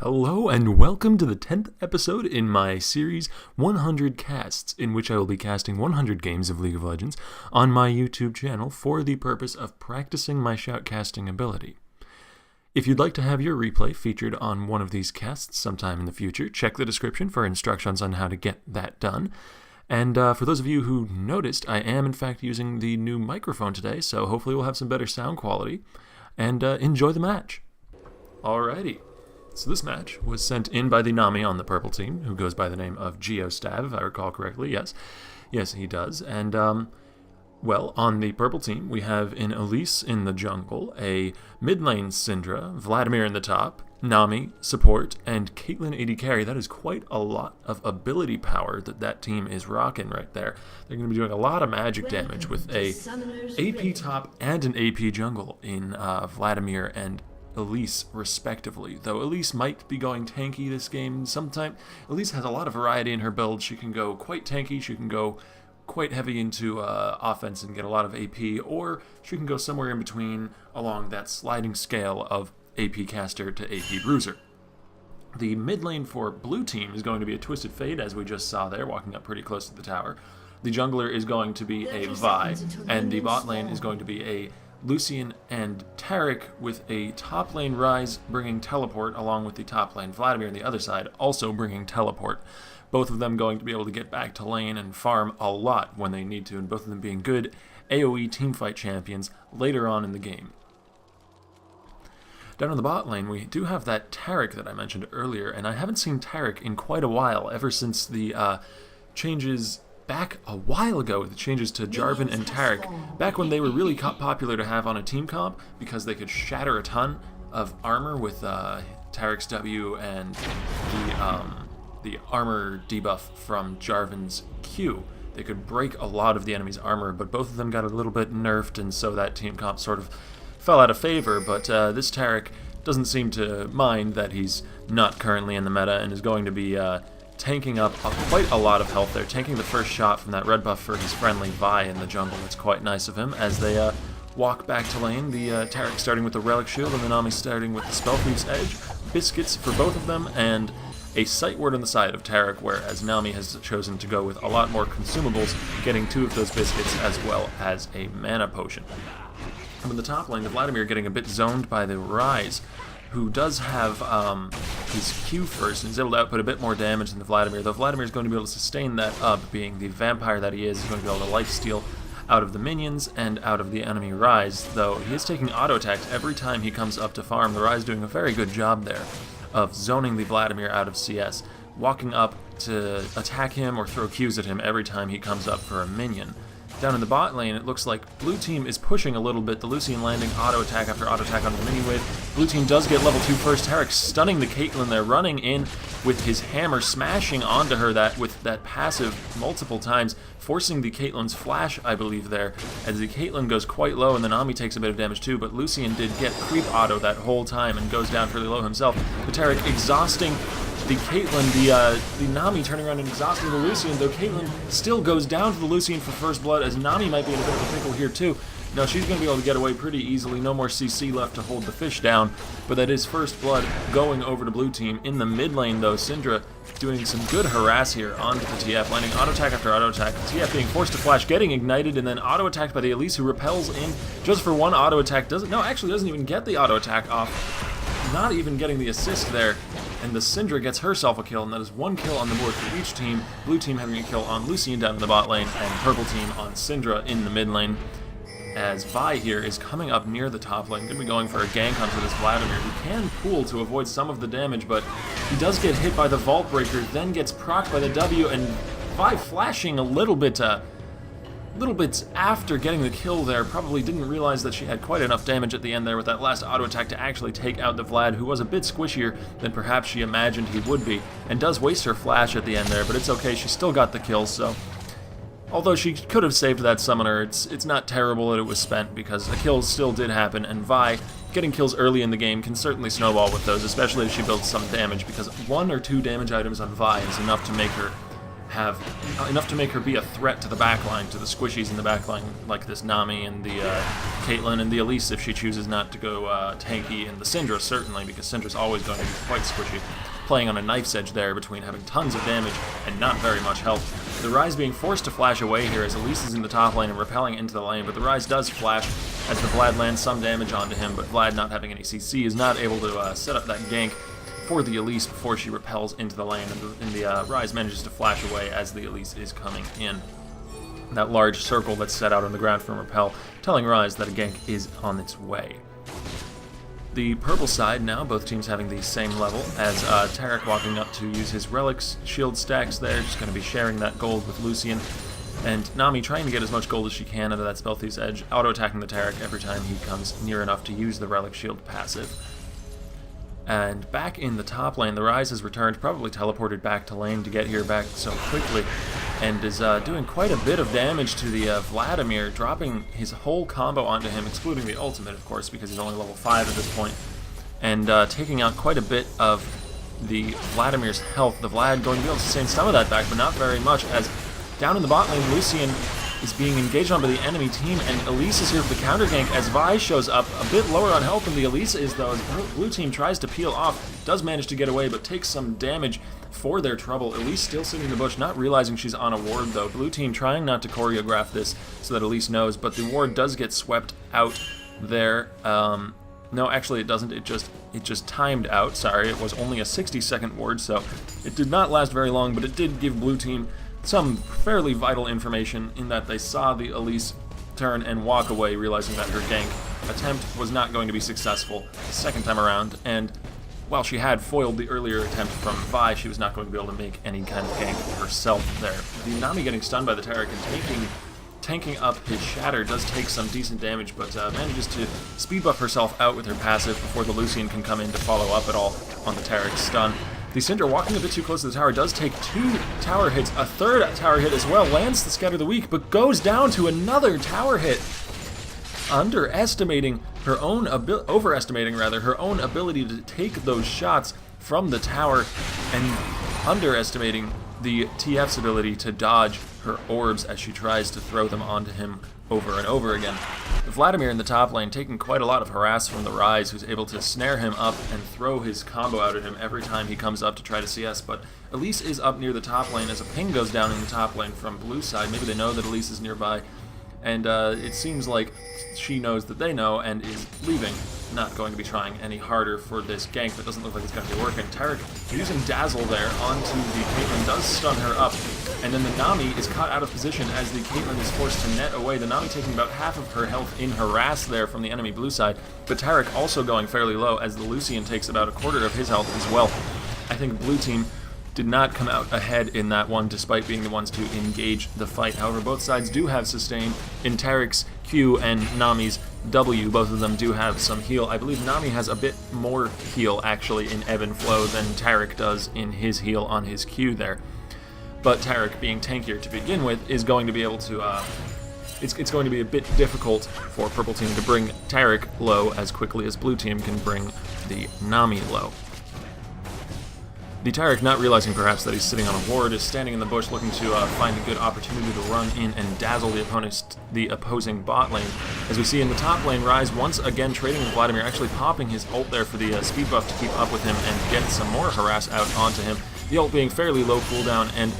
Hello and welcome to the 10th episode in my series 100 Casts, in which I will be casting 100 games of League of Legends on my YouTube channel for the purpose of practicing my shoutcasting ability. If you'd like to have your replay featured on one of these casts sometime in the future, check the description for instructions on how to get that done. And for those of you who noticed, I am in fact using the new microphone today, so hopefully we'll have some better sound quality. And enjoy the match. Alrighty. So this match was sent in by the Nami on the purple team, who goes by the name of Geostav, if I recall correctly. Yes, he does. And, well, on the purple team, we have in Elise in the jungle, a mid lane Syndra, Vladimir in the top, Nami, support, and Caitlyn AD carry. That is quite a lot of ability power that team is rocking right there. They're going to be doing a lot of magic damage with a AP top and an AP jungle in Vladimir and Elise, respectively. Though Elise might be going tanky this game sometime. Elise has a lot of variety in her build. She can go quite tanky, she can go quite heavy into offense and get a lot of AP, or she can go somewhere in between along that sliding scale of AP caster to AP bruiser. The mid lane for blue team is going to be a Twisted Fate, as we just saw there, walking up pretty close to the tower. The jungler is going to be a Vi, and the bot lane is going to be a Lucian and Taric, with a top lane Ryze bringing teleport, along with the top lane Vladimir on the other side also bringing teleport. Both of them going to be able to get back to lane and farm a lot when they need to, and both of them being good AoE teamfight champions later on in the game. Down in the bot lane, we do have that Taric that I mentioned earlier, and I haven't seen Taric in quite a while, ever since the changes back a while ago, the changes to Jarvan and Taric, back when they were really popular to have on a team comp, because they could shatter a ton of armor with Taric's W and the armor debuff from Jarvan's Q. They could break a lot of the enemy's armor, but both of them got a little bit nerfed, and so that team comp sort of fell out of favor. But this Taric doesn't seem to mind that he's not currently in the meta, and is going to be tanking up quite a lot of health there, taking the first shot from that red buff for his friendly Vi in the jungle. That's quite nice of him. As they walk back to lane, the Taric starting with the Relic Shield, and the Nami starting with the Spellthief's Edge. Biscuits for both of them, and a sight word on the side of Taric, whereas Nami has chosen to go with a lot more consumables, getting 2 of those biscuits as well as a mana potion. And in the top lane, the Vladimir getting a bit zoned by the Ryze, who does have his Q first, and is able to output a bit more damage than the Vladimir, though Vladimir is going to be able to sustain that up, being the vampire that he is. He's going to be able to lifesteal out of the minions and out of the enemy Ryze, though he is taking auto attacks every time he comes up to farm. The Ryze doing a very good job there of zoning the Vladimir out of CS, walking up to attack him or throw Qs at him every time he comes up for a minion. Down in the bot lane, it looks like blue team is pushing a little bit. The Lucian landing auto attack after auto attack on the mini wave. Blue team does get level 2 first. Taric stunning the Caitlyn there, running in with his hammer, smashing onto her with that passive multiple times, forcing the Caitlyn's flash, I believe, there, as the Caitlyn goes quite low, and the Nami takes a bit of damage too, but Lucian did get creep auto that whole time and goes down fairly low himself. The Taric exhausting the Caitlyn, the Nami turning around and exhausting the Lucian, though Caitlyn still goes down to the Lucian for first blood, as Nami might be in a bit of a pickle here too. No, she's going to be able to get away pretty easily. No more CC left to hold the fish down, but that is first blood going over to blue team. In the mid lane, though, Syndra doing some good harass here onto the TF, landing auto attack after auto attack. The TF being forced to flash, getting ignited, and then auto attacked by the Elise, who repels in just for one auto attack. Actually doesn't even get the auto attack off. Not even getting the assist there, and the Syndra gets herself a kill, and that is 1 kill on the board for each team. Blue team having a kill on Lucian down in the bot lane, and purple team on Syndra in the mid lane. As Vi here is coming up near the top lane, going to be going for a gank onto this Vladimir, who can pool to avoid some of the damage, but he does get hit by the Vault Breaker, then gets procced by the W, and Vi flashing a little bit after getting the kill there, probably didn't realize that she had quite enough damage at the end there with that last auto attack to actually take out the Vlad, who was a bit squishier than perhaps she imagined he would be, and does waste her flash at the end there, but it's okay, she still got the kill, so although she could have saved that summoner, it's not terrible that it was spent, because the kills still did happen, and Vi getting kills early in the game can certainly snowball with those, especially if she builds some damage, because 1 or 2 damage items on Vi is enough to make her have enough to make her be a threat to the backline, to the squishies in the backline, like this Nami and the Caitlyn and the Elise if she chooses not to go tanky, and the Syndra certainly, because Syndra's always going to be quite squishy, playing on a knife's edge there between having tons of damage and not very much health. The Ryze being forced to flash away here as Elise is in the top lane and repelling into the lane, but the Ryze does flash as the Vlad lands some damage onto him, but Vlad, not having any CC, is not able to set up that gank for the Elise before she repels into the lane, and the Ryze manages to flash away as the Elise is coming in. That large circle that's set out on the ground from repel, telling Ryze that a gank is on its way. The purple side now, both teams having the same level, as Taric walking up to use his relics, shield stacks there, just going to be sharing that gold with Lucian, and Nami trying to get as much gold as she can out of that Spell Thief's Edge, auto-attacking the Taric every time he comes near enough to use the relic shield passive. And back in the top lane, the Ryze has returned, probably teleported back to lane to get here back so quickly, and is doing quite a bit of damage to the Vladimir, dropping his whole combo onto him, excluding the ultimate, of course, because he's only level 5 at this point, and taking out quite a bit of the Vladimir's health. The Vlad going to be able to sustain some of that back, but not very much, as down in the bot lane, Lucian is being engaged on by the enemy team, and Elise is here for the counter gank as Vi shows up, a bit lower on health than the Elise is, though, as blue team tries to peel off, does manage to get away, but takes some damage for their trouble. Elise still sitting in the bush, not realizing she's on a ward, though. Blue team trying not to choreograph this so that Elise knows, but the ward does get swept out there. No, actually it doesn't, it just timed out, sorry, it was only a 60-second ward, so it did not last very long, but it did give blue team some fairly vital information in that they saw the Elise turn and walk away, realizing that her gank attempt was not going to be successful the second time around, and while she had foiled the earlier attempt from Vi, she was not going to be able to make any kind of gank herself there. The Nami getting stunned by the Taric and tanking up his Shatter does take some decent damage, but manages to speed buff herself out with her passive before the Lucian can come in to follow up at all on the Taric's stun. The Syndra, walking a bit too close to the tower, does take 2 tower hits, a third tower hit as well, lands the Scatter the Weak, but goes down to another tower hit, overestimating her own ability to take those shots from the tower, and underestimating the TF's ability to dodge her orbs as she tries to throw them onto him over and over again. Vladimir in the top lane taking quite a lot of harass from the Ryze, who's able to snare him up and throw his combo out at him every time he comes up to try to CS, but Elise is up near the top lane as a ping goes down in the top lane from blue side. Maybe they know that Elise is nearby, and it seems like she knows that they know and is leaving. Not going to be trying any harder for this gank. That doesn't look like it's going to be working. Taric using Dazzle there onto the Caitlyn does stun her up, and then the Nami is caught out of position as the Caitlyn is forced to net away. The Nami taking about half of her health in harass there from the enemy blue side, but Taric also going fairly low as the Lucian takes about a quarter of his health as well. I think blue team did not come out ahead in that one, despite being the ones to engage the fight. However, both sides do have sustain in Taric's Q and Nami's W. Both of them do have some heal. I believe Nami has a bit more heal, actually, in Ebb and Flow than Taric does in his heal on his Q there. But Taric, being tankier to begin with, is going to be able to... It's going to be a bit difficult for purple team to bring Taric low as quickly as blue team can bring the Nami low. The Taric, not realizing perhaps that he's sitting on a ward, is standing in the bush looking to find a good opportunity to run in and dazzle the opposing bot lane. As we see in the top lane, Ryze once again trading with Vladimir, actually popping his ult there for the speed buff to keep up with him and get some more harass out onto him. The ult being fairly low cooldown, and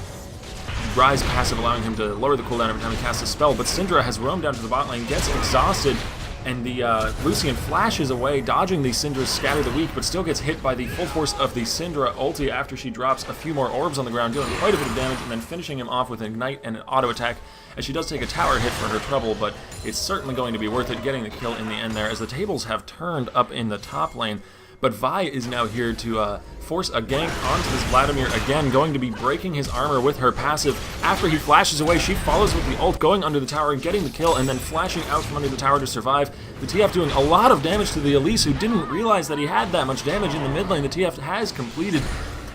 Ryze passive allowing him to lower the cooldown every time he casts a spell, but Syndra has roamed down to the bot lane, gets exhausted, and the Lucian flashes away, dodging the Syndra's Scatter the Weak, but still gets hit by the full force of the Syndra ulti after she drops a few more orbs on the ground, dealing quite a bit of damage, and then finishing him off with an Ignite and an auto attack, as she does take a tower hit for her trouble, but it's certainly going to be worth it getting the kill in the end there, as the tables have turned up in the top lane. But Vi is now here to force a gank onto this Vladimir again, going to be breaking his armor with her passive. After he flashes away, she follows with the ult, going under the tower, getting the kill, and then flashing out from under the tower to survive. The TF doing a lot of damage to the Elise, who didn't realize that he had that much damage in the mid lane. The TF has completed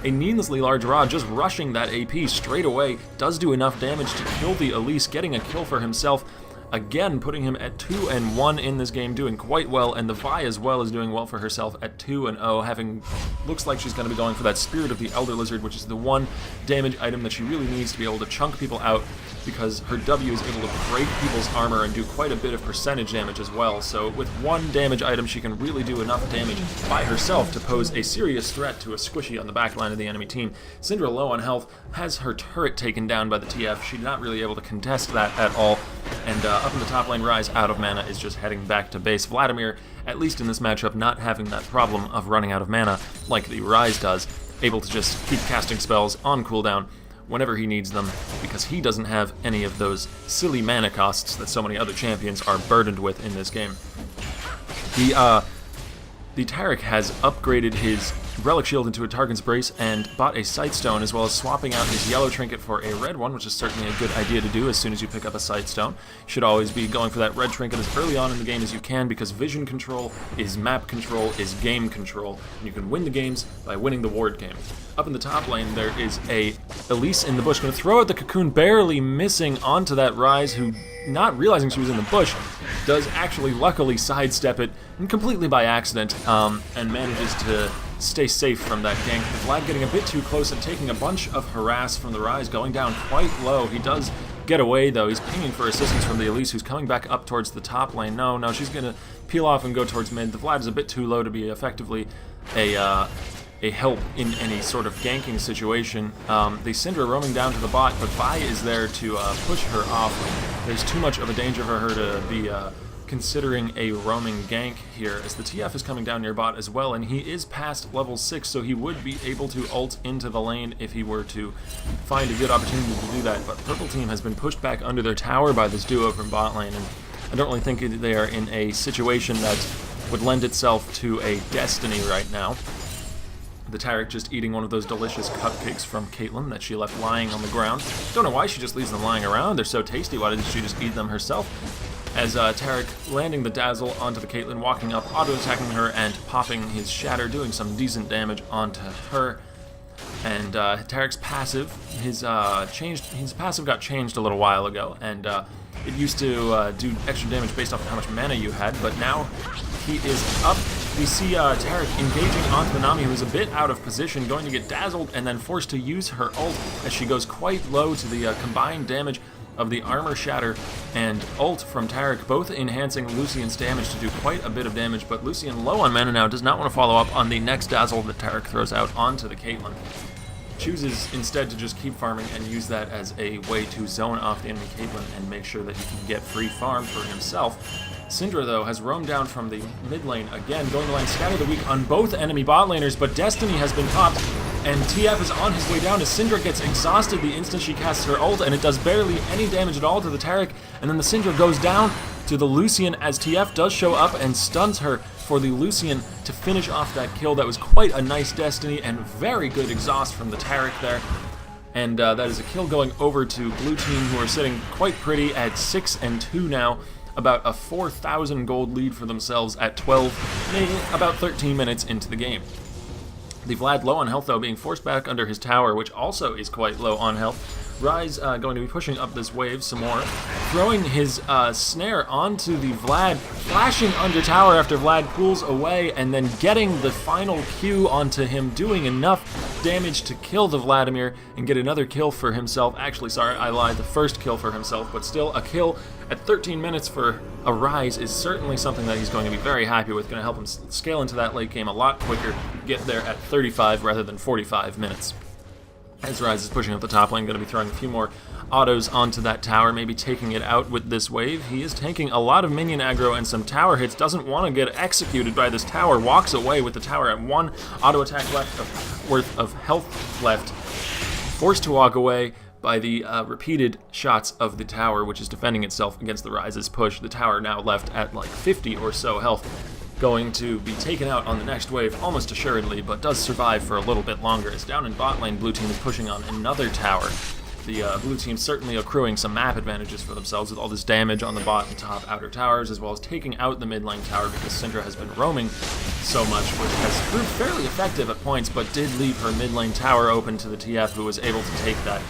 a needlessly large rod, just rushing that AP straight away. Does do enough damage to kill the Elise, getting a kill for himself. again putting him at 2-1 in this game, doing quite well, and the Vi as well is doing well for herself at 2-0, having, looks like she's going to be going for that Spirit of the Elder Lizard, which is the one damage item that she really needs to be able to chunk people out, because her W is able to break people's armor and do quite a bit of percentage damage as well. So with one damage item, she can really do enough damage by herself to pose a serious threat to a squishy on the back line of the enemy team. Syndra, low on health, has her turret taken down by the TF. She's not really able to contest that at all. And up in the top lane, Ryze, out of mana, is just heading back to base. Vladimir, at least in this matchup, not having that problem of running out of mana like the Ryze does, able to just keep casting spells on cooldown whenever he needs them, because he doesn't have any of those silly mana costs that so many other champions are burdened with in this game. The Taric has upgraded his Relic Shield into a Targon's Brace and bought a Sightstone, as well as swapping out his yellow trinket for a red one, which is certainly a good idea to do as soon as you pick up a Sightstone. You should always be going for that red trinket as early on in the game as you can, because vision control is map control, is game control, and you can win the games by winning the ward game. Up in the top lane, there is a Elise in the bush, going to throw out the cocoon, barely missing onto that Ryze, who, not realizing she was in the bush, does actually luckily sidestep it, and completely by accident, and manages to stay safe from that gank. Vlad getting a bit too close and taking a bunch of harass from the Ryze, going down quite low. He does get away, though. He's pinging for assistance from the Elise, who's coming back up towards the top lane. No, she's going to peel off and go towards mid. The Vlad is a bit too low to be effectively a help in any sort of ganking situation. The Syndra roaming down to the bot, but Vi is there to push her off. There's too much of a danger for her to be considering a roaming gank here, as the TF is coming down near bot as well, and he is past level 6, so he would be able to ult into the lane if he were to find a good opportunity to do that. But Purple Team has been pushed back under their tower by this duo from bot lane, and I don't really think they are in a situation that would lend itself to a Destiny right now. The Taric just eating one of those delicious cupcakes from Caitlyn that she left lying on the ground. Don't know why she just leaves them lying around. They're so tasty. Why didn't she just eat them herself? As Taric landing the Dazzle onto the Caitlyn, walking up, auto-attacking her, and popping his Shatter, doing some decent damage onto her. And Taric's passive, his passive got changed a little while ago, and it used to do extra damage based off of how much mana you had, but now he is up. We see Taric engaging onto the Nami, who is a bit out of position, going to get dazzled, and then forced to use her ult as she goes quite low to the combined damage of the Armor Shatter and ult from Taric, both enhancing Lucian's damage to do quite a bit of damage, but Lucian, low on mana now, does not want to follow up on the next dazzle that Taric throws out onto the Caitlyn. Chooses instead to just keep farming and use that as a way to zone off the enemy Caitlyn and make sure that he can get free farm for himself. Syndra, though, has roamed down from the mid lane, again going to land Scatter the Weak on both enemy bot laners, but Destiny has been popped, and TF is on his way down as Syndra gets exhausted the instant she casts her ult, and it does barely any damage at all to the Taric, and then the Syndra goes down to the Lucian as TF does show up and stuns her for the Lucian to finish off that kill. That was quite a nice Destiny and very good exhaust from the Taric there. And that is a kill going over to blue team, who are sitting quite pretty at 6-2 now, about a 4,000 gold lead for themselves at 12, maybe about 13 minutes into the game. The Vlad low on health, though, being forced back under his tower, which also is quite low on health. Ryze going to be pushing up this wave some more, throwing his snare onto the Vlad, flashing under tower after Vlad pulls away, and then getting the final Q onto him, doing enough damage to kill the Vladimir and get another kill for himself. Actually, sorry, I lied, the first kill for himself, but still a kill at 13 minutes for a Ryze is certainly something that he's going to be very happy with, going to help him scale into that late game a lot quicker, get there at 35 rather than 45 minutes. As Ryze is pushing up the top lane, going to be throwing a few more autos onto that tower, maybe taking it out with this wave. He is taking a lot of minion aggro and some tower hits, doesn't want to get executed by this tower, walks away with the tower at 1 auto attack worth of health left, forced to walk away by the repeated shots of the tower, which is defending itself against the Ryze's push. The tower now left at like 50 or so health, going to be taken out on the next wave almost assuredly, but does survive for a little bit longer. As down in bot lane, blue team is pushing on another tower. The blue team certainly accruing some map advantages for themselves with all this damage on the bot and top outer towers, as well as taking out the mid lane tower, because Syndra has been roaming so much, which has proved fairly effective at points, but did leave her mid lane tower open to the TF, who was able to take that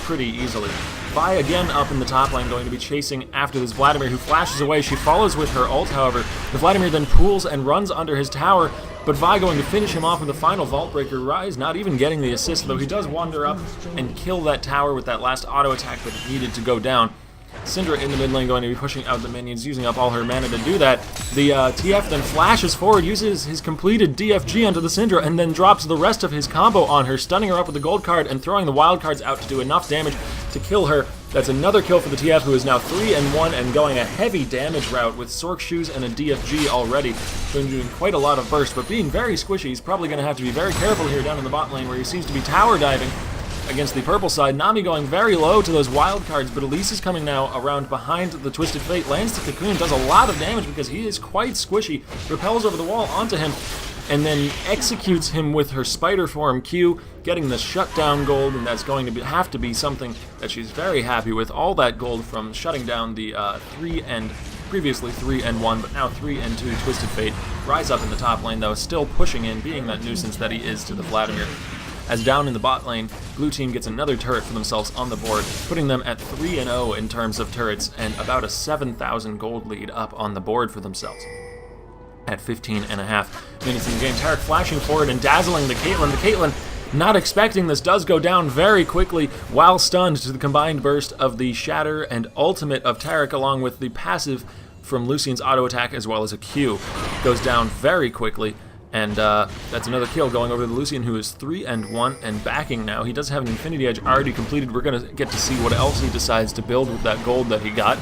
pretty easily. Vi again up in the top lane, going to be chasing after this Vladimir, who flashes away. She follows with her ult, however. The Vladimir then pulls and runs under his tower, but Vi going to finish him off with a final Vault Breaker. Rise not even getting the assist, though he does wander up and kill that tower with that last auto attack that needed to go down. Syndra in the mid lane going to be pushing out the minions, using up all her mana to do that. The TF then flashes forward, uses his completed DFG onto the Syndra, and then drops the rest of his combo on her, stunning her up with the gold card and throwing the wild cards out to do enough damage to kill her. That's another kill for the TF, who is now 3-1 and going a heavy damage route with Sork Shoes and a DFG already. Been doing quite a lot of burst, but being very squishy. He's probably going to have to be very careful here down in the bot lane, where he seems to be tower diving against the purple side. Nami going very low to those wild cards, but Elise is coming now around behind the Twisted Fate, lands the cocoon, does a lot of damage because he is quite squishy, repels over the wall onto him, and then executes him with her spider form Q, getting the shutdown gold, and that's going to have to be something that she's very happy with. All that gold from shutting down the previously 3-1, but now 3-2 Twisted Fate. Rise up in the top lane, though, still pushing in, being that nuisance that he is to the Vladimir. As down in the bot lane, blue team gets another turret for themselves on the board, putting them at 3-0 in terms of turrets, and about a 7,000 gold lead up on the board for themselves. At 15.5 minutes in the game, Taric flashing forward and dazzling the Caitlyn. The Caitlyn, not expecting this, does go down very quickly while stunned to the combined burst of the Shatter and Ultimate of Taric, along with the passive from Lucian's auto attack as well as a Q. Goes down very quickly. And that's another kill going over to Lucian, who is 3-1 and backing now. He does have an Infinity Edge already completed. We're going to get to see what else he decides to build with that gold that he got.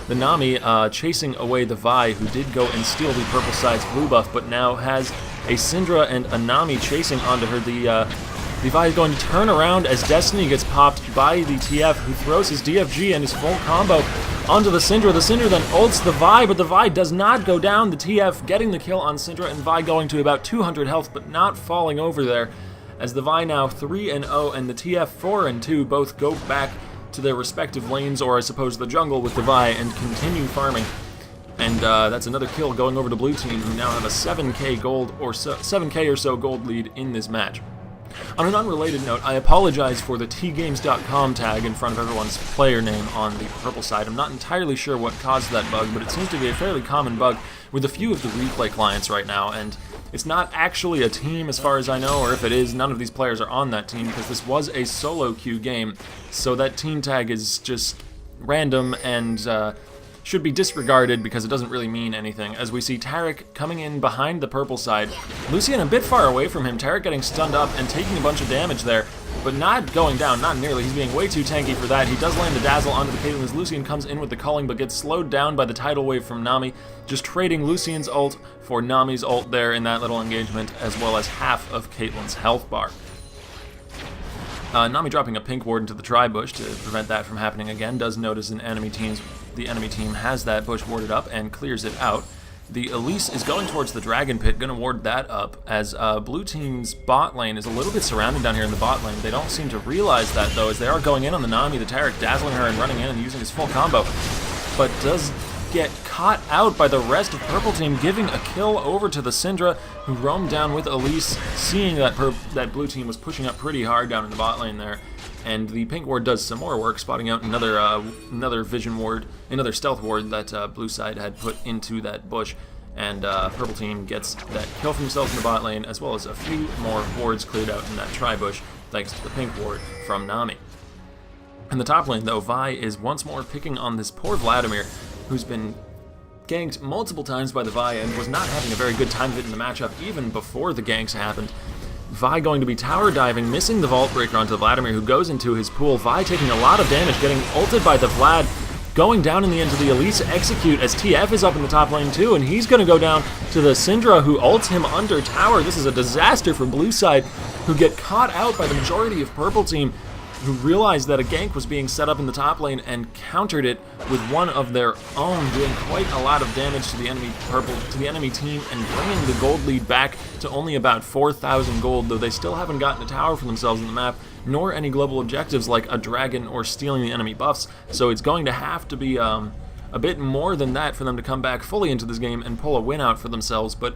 The Nami chasing away the Vi, who did go and steal the purple side's blue buff, but now has a Syndra and a Nami chasing onto her. The Vi is going to turn around as Destiny gets popped by the TF, who throws his DFG and his full combo onto the Syndra. The Syndra then ults the Vi, but the Vi does not go down. The TF getting the kill on Syndra, and Vi going to about 200 health, but not falling over there, as the Vi now 3-0 and the TF 4-2 both go back to their respective lanes, or I suppose the jungle, with the Vi, and continue farming. And that's another kill going over to blue team, who now have a 7k gold or so, 7k or so gold lead in this match. On an unrelated note, I apologize for the tgames.com tag in front of everyone's player name on the purple side. I'm not entirely sure what caused that bug, but it seems to be a fairly common bug with a few of the replay clients right now, and it's not actually a team as far as I know, or if it is, none of these players are on that team, because this was a solo queue game, so that team tag is just random and should be disregarded because it doesn't really mean anything. As we see Taric coming in behind the purple side, Lucian a bit far away from him, Taric getting stunned up and taking a bunch of damage there, but not going down, not nearly. He's being way too tanky for that. He does land the dazzle onto the Caitlyn as Lucian comes in with the culling, but gets slowed down by the tidal wave from Nami, just trading Lucian's ult for Nami's ult there in that little engagement, as well as half of Caitlyn's health bar. Nami dropping a pink ward into the tri-bush to prevent that from happening again. Does notice the enemy team has that bush warded up and clears it out. The Elise is going towards the Dragon Pit, going to ward that up, as blue team's bot lane is a little bit surrounded down here in the bot lane. They don't seem to realize that, though, as they are going in on the Nami, the Taric dazzling her and running in and using his full combo, but does get caught out by the rest of purple team, giving a kill over to the Syndra, who roamed down with Elise, seeing that that blue team was pushing up pretty hard down in the bot lane there. And the pink ward does some more work, spotting out another vision ward, another stealth ward that blue side had put into that bush. And purple team gets that kill for themselves in the bot lane, as well as a few more wards cleared out in that tri-bush, thanks to the pink ward from Nami. In the top lane, though, Vi is once more picking on this poor Vladimir, who's been ganked multiple times by the Vi and was not having a very good time of it in the matchup even before the ganks happened. Vi going to be tower diving, missing the Vault Breaker onto Vladimir, who goes into his pool. Vi taking a lot of damage, getting ulted by the Vlad, going down in the end to the Elise execute as TF is up in the top lane too, and he's going to go down to the Syndra, who ults him under tower. This is a disaster for blue side, who get caught out by the majority of purple team, who realized that a gank was being set up in the top lane and countered it with one of their own, doing quite a lot of damage to the enemy team and bringing the gold lead back to only about 4,000 gold, though they still haven't gotten a tower for themselves in the map, nor any global objectives like a dragon or stealing the enemy buffs, so it's going to have to be a bit more than that for them to come back fully into this game and pull a win out for themselves. But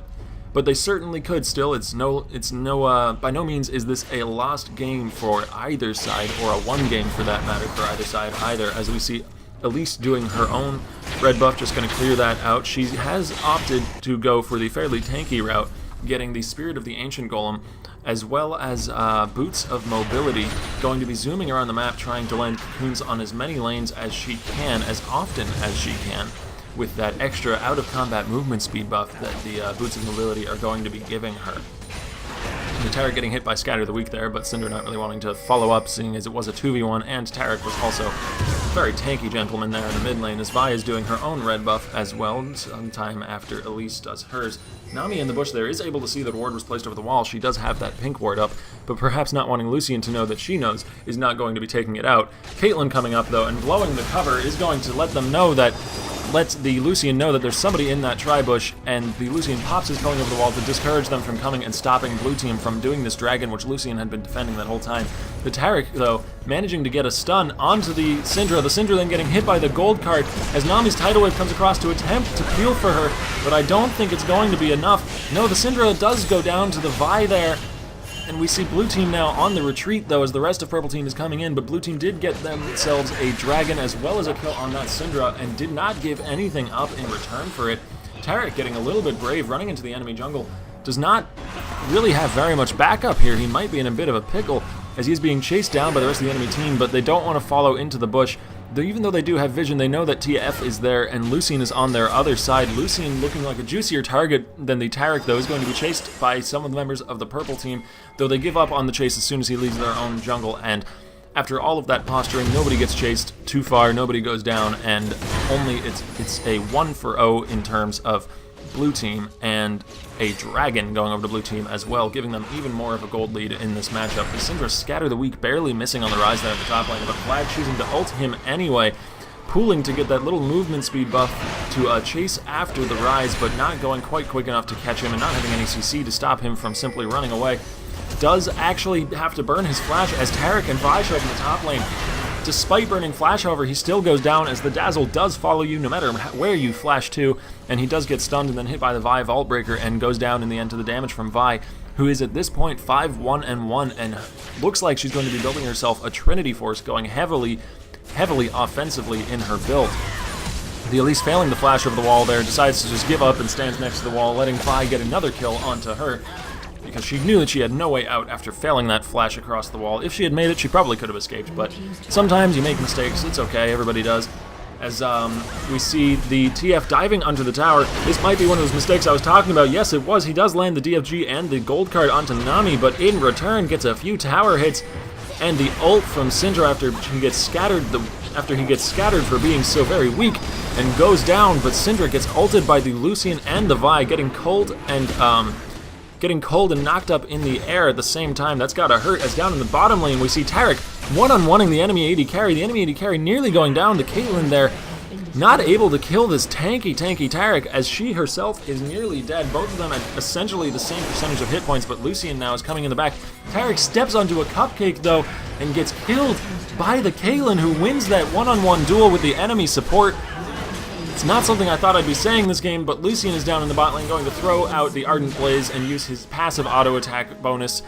but they certainly could still. By no means is this a lost game for either side, or a won game for that matter for either side either, as we see Elise doing her own red buff, just going to clear that out. She has opted to go for the fairly tanky route, getting the Spirit of the Ancient Golem, as well as Boots of Mobility, going to be zooming around the map, trying to land cocoons on as many lanes as she can, as often as she can, with that extra out-of-combat movement speed buff that the Boots of Mobility are going to be giving her. The Tarek getting hit by Scatter the Weak there, but Syndra not really wanting to follow up, seeing as it was a 2v1, and Tarek was also a very tanky gentleman there in the mid lane, as Vi is doing her own red buff as well, sometime after Elise does hers. Nami in the bush there is able to see that a ward was placed over the wall. She does have that pink ward up, but perhaps not wanting Lucian to know that she knows, is not going to be taking it out. Caitlyn coming up though, and blowing the cover is going to let them know that, lets the Lucian know that there's somebody in that tri-bush, and the Lucian pops his pony over the wall to discourage them from coming and stopping blue team from doing this dragon, which Lucian had been defending that whole time. The Tarek, though, managing to get a stun onto the Syndra then getting hit by the gold card as Nami's tidal wave comes across to attempt to peel for her, but I don't think it's going to be enough. No, the Syndra does go down to the Vi there, and we see blue team now on the retreat, though, as the rest of purple team is coming in, but blue team did get themselves a dragon as well as a kill on that Syndra, and did not give anything up in return for it. Tarek getting a little bit brave, running into the enemy jungle, does not really have very much backup here. He might be in a bit of a pickle, as he is being chased down by the rest of the enemy team, but they don't want to follow into the bush. Even though they do have vision, they know that TF is there, and Lucian is on their other side. Lucian looking like a juicier target than the Tarek, though, is going to be chased by some of the members of the purple team, though they give up on the chase as soon as he leaves their own jungle, and after all of that posturing, nobody gets chased too far, nobody goes down, and only it's a 1-for-0 in terms of blue team, and a dragon going over to blue team as well, giving them even more of a gold lead in this matchup. The Syndra Scatter the Weak barely missing on the rise there at the top lane, but Flag choosing to ult him anyway, pooling to get that little movement speed buff to chase after the rise, but not going quite quick enough to catch him, and not having any CC to stop him from simply running away. Does actually have to burn his flash as Tarek and Vi show up in the top lane. Despite burning flash, however, he still goes down, as the Dazzle does follow you no matter where you flash to, and he does get stunned and then hit by the Vi Vault Breaker, and goes down in the end to the damage from Vi, who is at this point 5-1-1, and looks like she's going to be building herself a Trinity Force, going heavily offensively in her build. The Elise failing the flash over the wall there, decides to just give up and stands next to the wall, letting Vi get another kill onto her, because she knew that she had no way out after failing that flash across the wall. If she had made it, she probably could have escaped, but sometimes you make mistakes. It's okay, everybody does. As we see the TF diving under the tower. This might be one of those mistakes I was talking about. Yes, it was. He does land the DFG and the gold card onto Nami, but in return gets a few tower hits, and the ult from Syndra after he gets scattered for being so very weak, and goes down, but Syndra gets ulted by the Lucian and the Vi, getting cold and knocked up in the air at the same time. That's gotta hurt, as down in the bottom lane we see Tarek one-on-oneing the enemy AD carry. The enemy AD carry nearly going down to Caitlyn there, not able to kill this tanky Tarek, as she herself is nearly dead. Both of them at essentially the same percentage of hit points, but Lucian now is coming in the back. Tarek steps onto a cupcake though, and gets killed by the Caitlyn, who wins that one-on-one duel with the enemy support. It's not something I thought I'd be saying this game, but Lucian is down in the bot lane, going to throw out the Ardent Blaze and use his passive auto attack bonus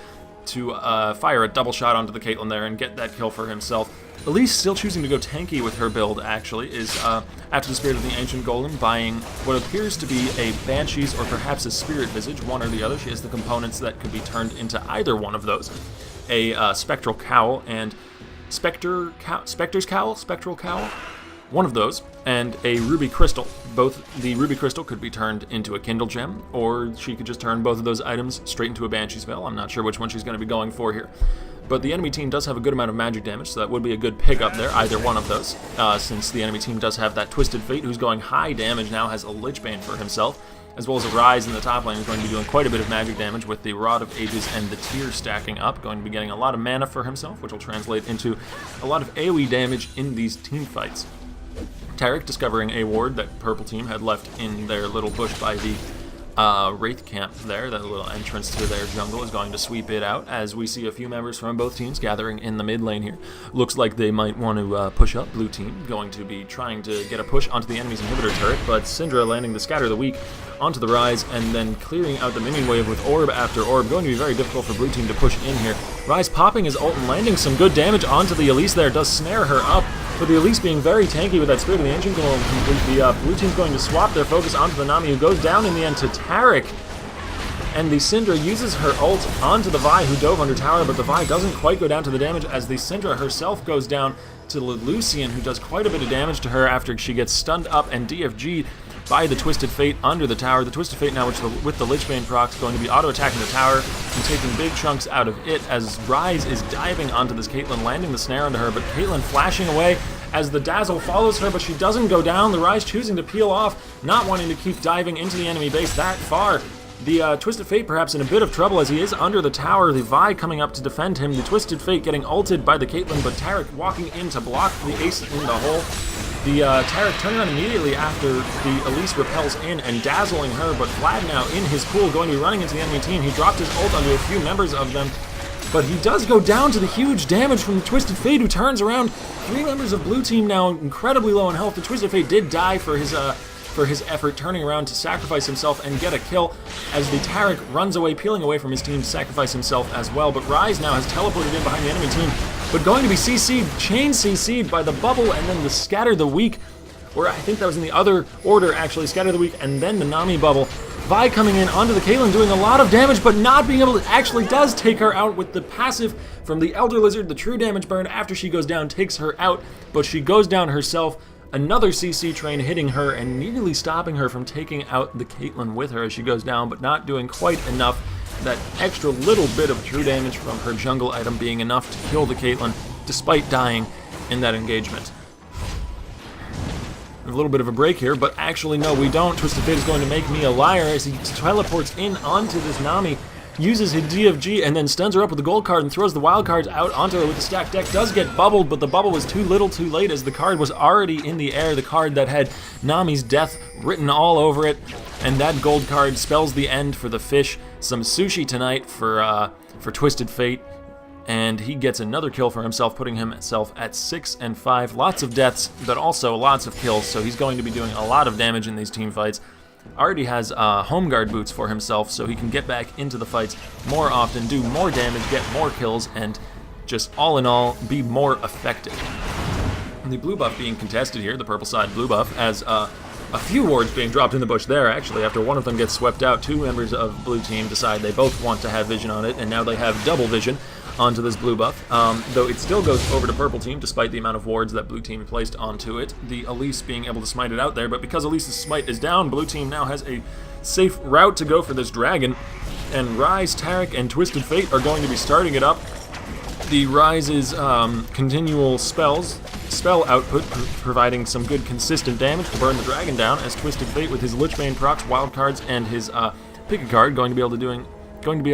to fire a double shot onto the Caitlyn there and get that kill for himself. Elise still choosing to go tanky with her build, actually, is after the Spirit of the Ancient Golem, buying what appears to be a Banshee's or perhaps a Spirit Visage, one or the other. She has the components that could be turned into either one of those. A Spectral Cowl and Spectral Cowl? One of those, and a Ruby Crystal. Both the Ruby Crystal could be turned into a Kindle Gem, or she could just turn both of those items straight into a Banshee spell. I'm not sure which one she's going to be going for here. But the enemy team does have a good amount of magic damage, so that would be a good pickup there, either one of those, since the enemy team does have that Twisted Fate, who's going high damage, now has a Lichbane for himself, as well as a Rise in the top lane, who's going to be doing quite a bit of magic damage with the Rod of Ages and the Tear stacking up, going to be getting a lot of mana for himself, which will translate into a lot of AoE damage in these team fights. Tarek discovering a ward that purple team had left in their little bush by the Wraith camp there, that little entrance to their jungle, is going to sweep it out, as we see a few members from both teams gathering in the mid lane here. Looks like they might want to push up. Blue team going to be trying to get a push onto the enemy's inhibitor turret, but Syndra landing the Scatter the Weak onto the Rise, and then clearing out the minion wave with orb after orb. Going to be very difficult for blue team to push in here. Rise popping his ult and landing some good damage onto the Elise there. Does snare her up, but the Elise being very tanky with that Spirit of the Ancient going to complete the blue team's going to swap their focus onto the Nami, who goes down in the end to Taric. And the Syndra uses her ult onto the Vi, who dove under tower, but the Vi doesn't quite go down to the damage as the Syndra herself goes down to Lucian, who does quite a bit of damage to her after she gets stunned up and DFG'd by the Twisted Fate under the tower. The Twisted Fate now, with the Lich Bane proc, is going to be auto-attacking the tower and taking big chunks out of it as Rise is diving onto this Caitlyn, landing the snare onto her, but Caitlyn flashing away as the Dazzle follows her, but she doesn't go down. The Rise choosing to peel off, not wanting to keep diving into the enemy base that far. The Twisted Fate perhaps in a bit of trouble as he is under the tower. The Vi coming up to defend him. The Twisted Fate getting ulted by the Caitlyn, but Taric walking in to block the ace in the hole. The Taric turning around immediately after the Elise repels in and dazzling her, but Vlad now in his pool going to be running into the enemy team. He dropped his ult onto a few members of them, but he does go down to the huge damage from the Twisted Fate, who turns around. 3 members of blue team now incredibly low in health. The Twisted Fate did die for his effort, turning around to sacrifice himself and get a kill as the Taric runs away, peeling away from his team to sacrifice himself as well. But Rise now has teleported in behind the enemy team, but going to be CC'd, chain CC'd by the bubble and then the Scatter the Weak, or I think that was in the other order actually, Scatter the Weak and then the Nami bubble. Vi coming in onto the Caitlyn, doing a lot of damage, but not being able to, actually does take her out with the passive from the Elder Lizard. The true damage burn after she goes down takes her out, but she goes down herself. Another CC train hitting her and nearly stopping her from taking out the Caitlyn with her as she goes down, but not doing quite enough. That extra little bit of true damage from her jungle item being enough to kill the Caitlyn, despite dying in that engagement. A little bit of a break here, but actually no, we don't. Twisted Fate is going to make me a liar as he teleports in onto this Nami, uses his DFG and then stuns her up with the gold card and throws the wild cards out onto her with the stacked deck. Does get bubbled, but the bubble was too little too late as the card was already in the air, the card that had Nami's death written all over it, and that gold card spells the end for the fish. Some sushi tonight for Twisted Fate, and he gets another kill for himself, putting himself at 6 and 5. Lots of deaths, but also lots of kills, so he's going to be doing a lot of damage in these team fights. Already has home guard boots for himself, so he can get back into the fights more often, do more damage, get more kills, and just all in all be more effective. And the blue buff being contested here, the purple side blue buff, as a few wards being dropped in the bush there, actually. After one of them gets swept out, 2 members of blue team decide they both want to have vision on it, and now they have double vision onto this blue buff, though it still goes over to purple team despite the amount of wards that blue team placed onto it. The Elise being able to smite it out there, but because Elise's smite is down, blue team now has a safe route to go for this dragon, and Rise, Taric, and Twisted Fate are going to be starting it up. The Rise's continual spell output providing some good consistent damage to burn the dragon down, as Twisted Fate with his Lich Bane procs, wild cards, and his pick a card going to be able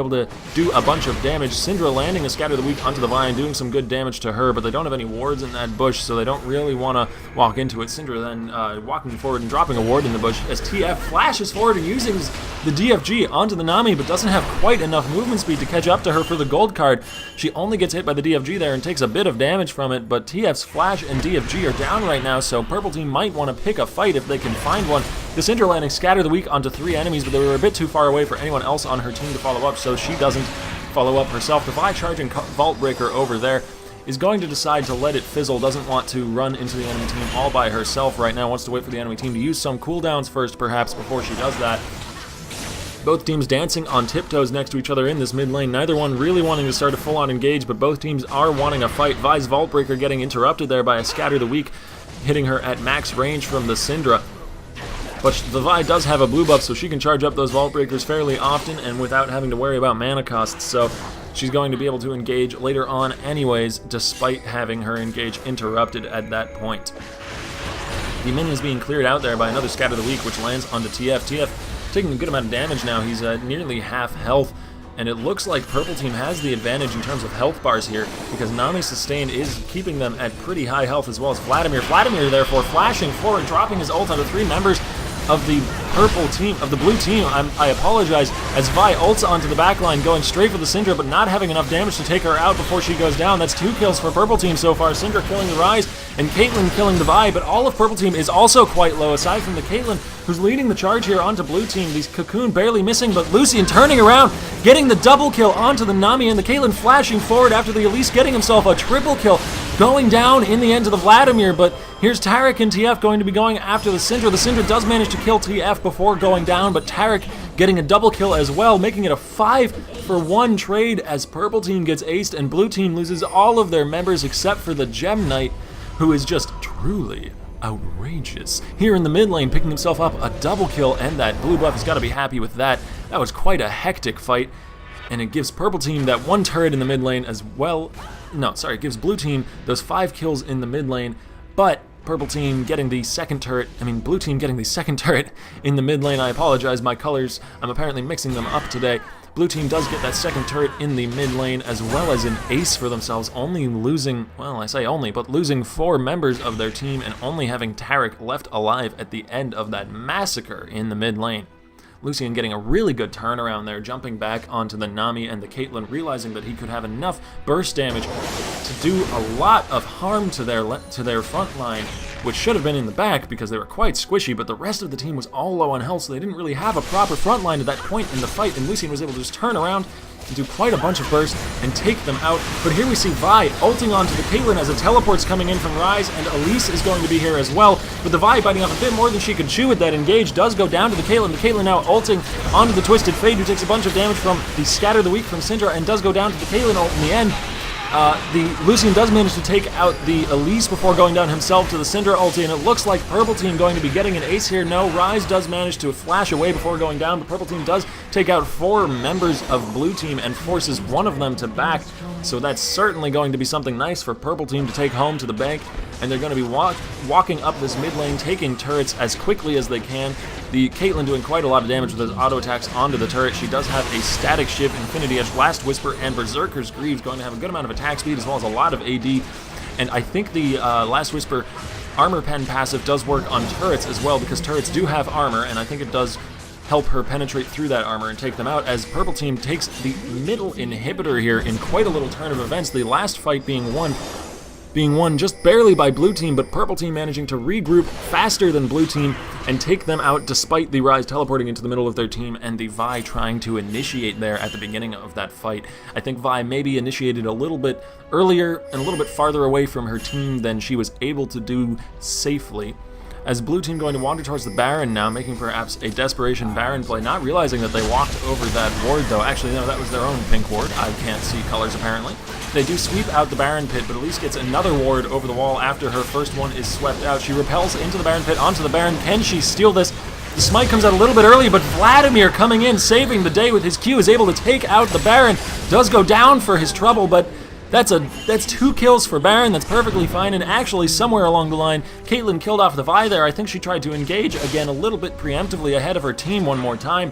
to do a bunch of damage. Syndra landing a Scatter the Weak onto the Vine, doing some good damage to her, but they don't have any wards in that bush, so they don't really want to walk into it. Syndra then walking forward and dropping a ward in the bush as TF flashes forward and using the DFG onto the Nami, but doesn't have quite enough movement speed to catch up to her for the gold card. She only gets hit by the DFG there and takes a bit of damage from it, but TF's flash and DFG are down right now, so purple team might want to pick a fight if they can find one. The Syndra landing Scatter the Weak onto 3 enemies, but they were a bit too far away for anyone else on her team to follow up, so she doesn't follow up herself. The Vi charging Vault Breaker over there is going to decide to let it fizzle, doesn't want to run into the enemy team all by herself right now, wants to wait for the enemy team to use some cooldowns first perhaps before she does that. Both teams dancing on tiptoes next to each other in this mid lane, neither one really wanting to start a full-on engage, but both teams are wanting a fight. Vi's Vault Breaker getting interrupted there by a Scatter the Weak, hitting her at max range from the Syndra. But the Vi does have a blue buff, so she can charge up those Vault Breakers fairly often and without having to worry about mana costs, so she's going to be able to engage later on anyways, despite having her engage interrupted at that point. The minions being cleared out there by another Scatter the Weak, which lands onto TF. TF taking a good amount of damage now. He's at nearly half health, and it looks like purple team has the advantage in terms of health bars here, because Nami Sustained is keeping them at pretty high health, as well as Vladimir. Vladimir, therefore, flashing forward, dropping his ult onto 3 members of the blue team, I apologize, as Vi ults onto the backline, going straight for the Syndra, but not having enough damage to take her out before she goes down. That's 2 kills for purple team so far. Syndra killing the Ryze, and Caitlyn killing the Vi, but all of purple team is also quite low, aside from the Caitlyn, who's leading the charge here onto blue team. These Cocoon barely missing, but Lucian turning around, getting the double kill onto the Nami, and the Caitlyn flashing forward after the Elise getting himself a triple kill, going down in the end to the Vladimir, but here's Taric and TF going to be going after the Syndra. The Syndra does manage to kill TF before going down, but Taric getting a double kill as well, making it a 5-for-1 trade as purple team gets aced and blue team loses all of their members except for the Gem Knight, who is just truly outrageous. Here in the mid lane, picking himself up a double kill, and that blue buff has got to be happy with that. That was quite a hectic fight, and it gives purple team that 1 turret in the mid lane as well. No, sorry, it gives blue team those 5 kills in the mid lane, but purple team getting the second turret, blue team getting the second turret in the mid lane. I apologize, my colors, I'm apparently mixing them up today. Blue team does get that second turret in the mid lane, as well as an ace for themselves, only losing, well, I say only, but losing 4 members of their team and only having Taric left alive at the end of that massacre in the mid lane. Lucian getting a really good turnaround there, jumping back onto the Nami and the Caitlyn, realizing that he could have enough burst damage to do a lot of harm to their front line, which should have been in the back because they were quite squishy, but the rest of the team was all low on health, so they didn't really have a proper front line at that point in the fight, and Lucian was able to just turn around and do quite a bunch of bursts and take them out. But here we see Vi ulting onto the Caitlyn as a teleport's coming in from Ryze, and Elise is going to be here as well. But the Vi biting off a bit more than she could chew with that engage does go down to the Caitlyn. The Caitlyn now ulting onto the Twisted Fate, who takes a bunch of damage from the Scatter the Weak from Syndra, and does go down to the Caitlyn ult in the end. The Lucian does manage to take out the Elise before going down himself to the Syndra ulti, and it looks like purple team going to be getting an ace here. No, Ryze does manage to flash away before going down, but purple team does take out 4 members of blue team and forces one of them to back, so that's certainly going to be something nice for purple team to take home to the bank, and they're going to be walking up this mid lane, taking turrets as quickly as they can. The Caitlyn doing quite a lot of damage with those auto attacks onto the turret. She does have a Static Shiv, Infinity Edge, Last Whisper, and Berserker's Greaves, going to have a good amount of attack speed as well as a lot of AD. And I think the Last Whisper Armor Pen passive does work on turrets as well, because turrets do have armor, and I think it does help her penetrate through that armor and take them out, as purple team takes the middle inhibitor here in quite a little turn of events. The last fight being won just barely by blue team, but purple team managing to regroup faster than blue team and take them out despite the Ryze teleporting into the middle of their team and the Vi trying to initiate there at the beginning of that fight. I think Vi maybe initiated a little bit earlier and a little bit farther away from her team than she was able to do safely. As blue team going to wander towards the Baron now, making perhaps a desperation Baron play, not realizing that they walked over that ward though. Actually, no, that was their own pink ward. I can't see colors apparently. They do sweep out the Baron pit, but Elise gets another ward over the wall after her first one is swept out. She repels into the Baron pit, onto the Baron. Can she steal this? The smite comes out a little bit early, but Vladimir coming in, saving the day with his Q, is able to take out the Baron. Does go down for his trouble, but that's 2 kills for Baron. That's perfectly fine, and actually somewhere along the line, Caitlyn killed off the Vi there. I think she tried to engage again a little bit preemptively ahead of her team one more time,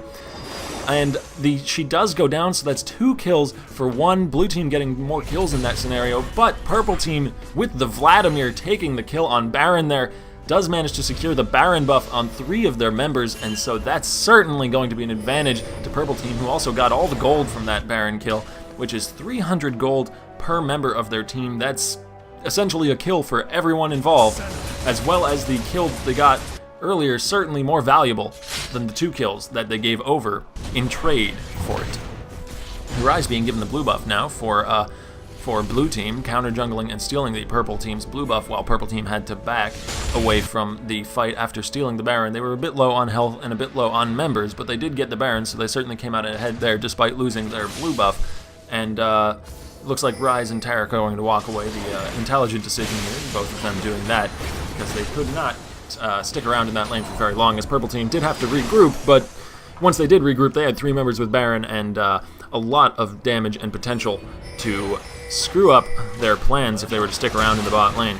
and she does go down, so that's 2 kills for 1. Blue team getting more kills in that scenario, but purple team with the Vladimir taking the kill on Baron there does manage to secure the Baron buff on 3 of their members, and so that's certainly going to be an advantage to purple team, who also got all the gold from that Baron kill, which is 300 gold per member of their team. That's essentially a kill for everyone involved, as well as the kill they got earlier, certainly more valuable than the 2 kills that they gave over in trade for it. Ryze being given the blue buff now for blue team, counter jungling and stealing the purple team's blue buff, while purple team had to back away from the fight after stealing the Baron. They were a bit low on health and a bit low on members, but they did get the Baron, so they certainly came out ahead there despite losing their blue buff. And looks like Ryze and Taric are going to walk away. The intelligent decision here, both of them doing that, because they could not stick around in that lane for very long, as purple team did have to regroup, but once they did regroup, they had 3 members with Baron and a lot of damage and potential to screw up their plans if they were to stick around in the bot lane.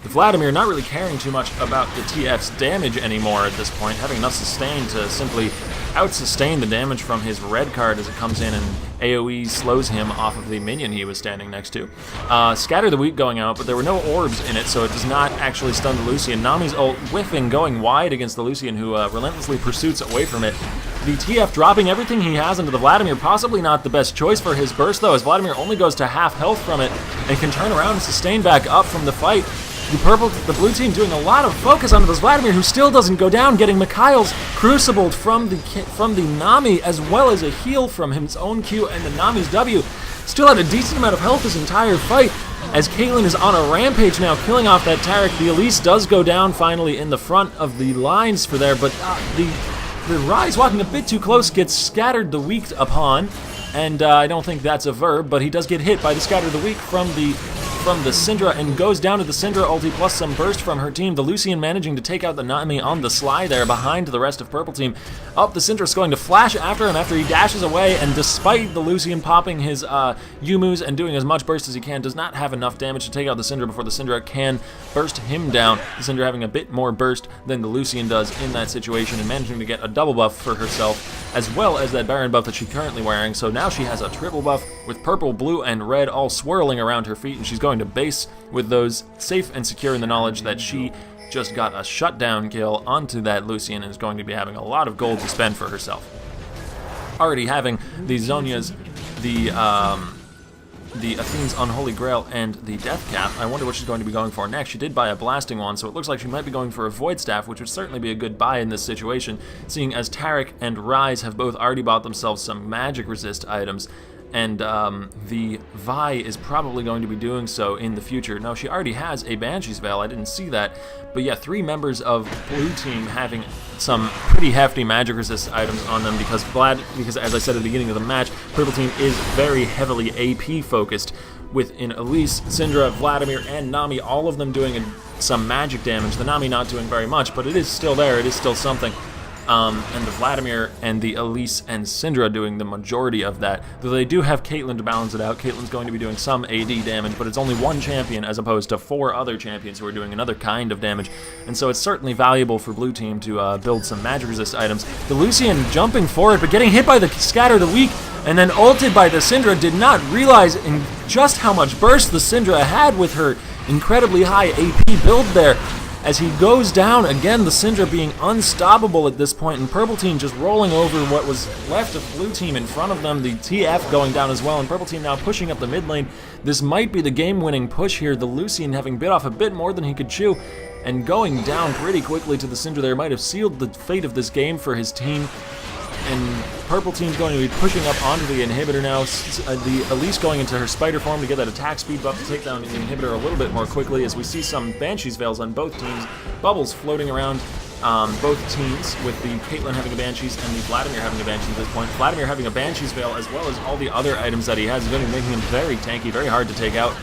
The Vladimir not really caring too much about the TF's damage anymore at this point, having enough sustain to simply out-sustain the damage from his red card as it comes in and AoE slows him off of the minion he was standing next to. Scatter the Weak going out, but there were no orbs in it, so it does not actually stun the Lucian. Nami's ult whiffing, going wide against the Lucian, who relentlessly pursues away from it. The TF dropping everything he has into the Vladimir, possibly not the best choice for his burst, though, as Vladimir only goes to half health from it and can turn around and sustain back up from the fight. The blue team doing a lot of focus onto this Vladimir, who still doesn't go down, getting Mikhail's crucibled from the Nami, as well as a heal from his own Q and the Nami's W. Still had a decent amount of health this entire fight, as Caitlyn is on a rampage now, killing off that Taric. The Elise does go down finally in the front of the lines for there, but the Rise, walking a bit too close, gets scattered the weak upon, and I don't think that's a verb, but he does get hit by the scatter the weak from the Syndra and goes down to the Syndra ulti plus some burst from her team. The Lucian managing to take out the Nami on the sly there behind the rest of purple team. Up, the Syndra's going to flash after him after he dashes away, and despite the Lucian popping his Yumus and doing as much burst as he can, does not have enough damage to take out the Syndra before the Syndra can burst him down. The Syndra having a bit more burst than the Lucian does in that situation and managing to get a double buff for herself, as well as that Baron buff that she's currently wearing. So now she has a triple buff with purple, blue, and red all swirling around her feet, and she's going to base with those safe and secure in the knowledge that she just got a shutdown kill onto that Lucian and is going to be having a lot of gold to spend for herself. Already having the Zhonya's, the Athene's Unholy Grail, and the Death Cap. I wonder what she's going to be going for next. She did buy a blasting one, so it looks like she might be going for a Void Staff, which would certainly be a good buy in this situation, seeing as Taric and Rise have both already bought themselves some magic resist items, and the Vi is probably going to be doing so in the future. Now, she already has a Banshee's Veil, I didn't see that, but yeah, 3 members of blue team having some pretty hefty magic resist items on them because as I said at the beginning of the match, purple team is very heavily AP focused, with in Elise, Syndra, Vladimir, and Nami, all of them doing some magic damage. The Nami not doing very much, but it is still there, it is still something. And the Vladimir and the Elise and Syndra doing the majority of that. Though they do have Caitlyn to balance it out. Caitlyn's going to be doing some AD damage, but it's only one champion as opposed to 4 other champions who are doing another kind of damage. And so it's certainly valuable for blue team to build some magic resist items. The Lucian jumping forward, but getting hit by the Scatter the Weak, and then ulted by the Syndra. Did not realize just how much burst the Syndra had with her incredibly high AP build there. As he goes down, again, the Syndra being unstoppable at this point, and purple team just rolling over what was left of blue team in front of them. The TF going down as well, and purple team now pushing up the mid lane. This might be the game-winning push here. The Lucian having bit off a bit more than he could chew, and going down pretty quickly to the Syndra there might have sealed the fate of this game for his team. And purple team's going to be pushing up onto the inhibitor now. The Elise going into her spider form to get that attack speed buff to take down the inhibitor a little bit more quickly, as we see some Banshee's Veils on both teams. Bubbles floating around both teams, with the Caitlyn having a Banshee's and the Vladimir having a Banshee's at this point. Vladimir having a Banshee's Veil as well as all the other items that he has, is going to be making him very tanky, very hard to take out.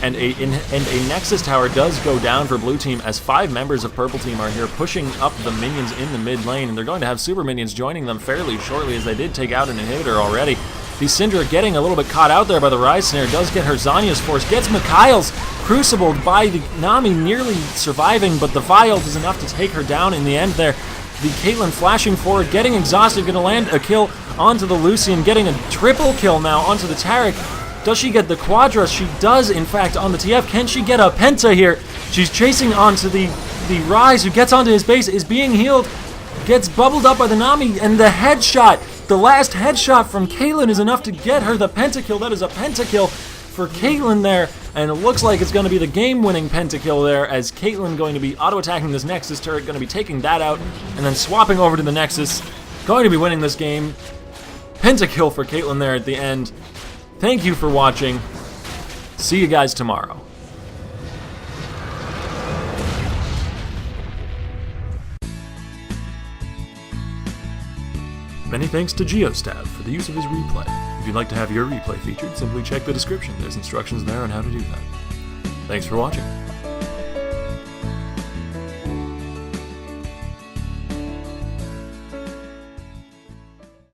And a Nexus Tower does go down for blue team, as 5 members of purple team are here pushing up the minions in the mid lane, and they're going to have super minions joining them fairly shortly, as they did take out an inhibitor already. The Syndra getting a little bit caught out there by the Rise Snare, does get her Zanya's Force, gets Mikhail's crucibled by the Nami, nearly surviving, but the Vial is enough to take her down in the end there. The Caitlyn flashing forward, getting exhausted, going to land a kill onto the Lucian, getting a triple kill now onto the Taric. Does she get the Quadra? She does, in fact, on the TF. Can she get a Penta here? She's chasing onto the Rise, who gets onto his base, is being healed, gets bubbled up by the Nami, and the headshot, the last headshot from Caitlyn is enough to get her the pentakill. That is a pentakill for Caitlyn there, and it looks like it's going to be the game-winning pentakill there, as Caitlyn going to be auto-attacking this Nexus turret, going to be taking that out, and then swapping over to the Nexus, going to be winning this game. Pentakill for Caitlyn there at the end. Thank you for watching. See you guys tomorrow. Many thanks to geostav for the use of his replay. If you'd like to have your replay featured, simply check the description. There's instructions there on how to do that. Thanks for watching.